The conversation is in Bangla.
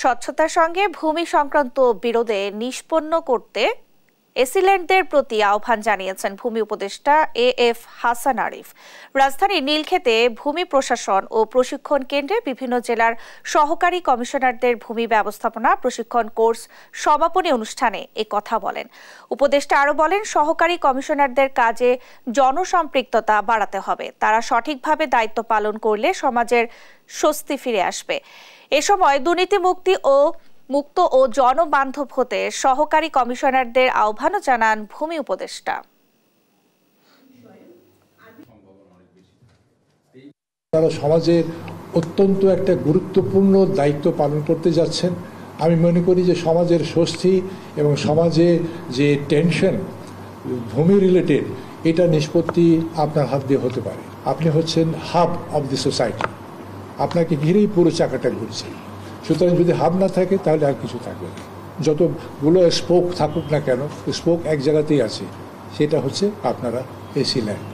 স্বচ্ছতার সঙ্গে ভূমি সংক্রান্ত বিরোধে নিষ্পন্ন করতে এসিল্যান্ডদের প্রতি আহ্বান জানিয়েছেন ভূমি উপদেষ্টা এএফ হাসান আরিফ। রাজধানীর নীলক্ষেতে ভূমি প্রশাসন ও প্রশিক্ষণ কেন্দ্রে বিভিন্ন জেলার সহকারী কমিশনারদের ভূমি ব্যবস্থাপনা প্রশিক্ষণ কোর্স সমাপনী অনুষ্ঠানে এ কথা বলেন। উপদেষ্টা আরও বলেন, সহকারী কমিশনারদের কাজে জনসম্পৃক্ততা বাড়াতে হবে। তারা সঠিকভাবে দায়িত্ব পালন করলে সমাজের স্বস্তি ফিরে আসবে। এ সময় মুক্ত ও জনবান্ধব হতে সহকারী কমিশনারদের আহ্বানও জানান ভূমি উপদেষ্টা। তারা সমাজের অত্যন্ত একটা গুরুত্বপূর্ণ দায়িত্ব পালন করতে যাচ্ছেন। আমি মনে করি যে সমাজের স্বস্তি এবং সমাজে যে টেনশন ভূমি রিলেটেড, এটা নিষ্পত্তি আপনার হাত দিয়ে হতে পারে। আপনি হচ্ছেন হাব অব দি সোসাইটি, আপনাকে ঘিরেই পুরো চাকাটা ঘুরছে। সুতরাং যদি হাব না থাকে তাহলে আর কিছু থাকবে না। যতগুলো স্পোক থাকুক না কেন, স্পোক এক জায়গাতেই আছে, সেটা হচ্ছে আপনারা এসিল্যান্ড।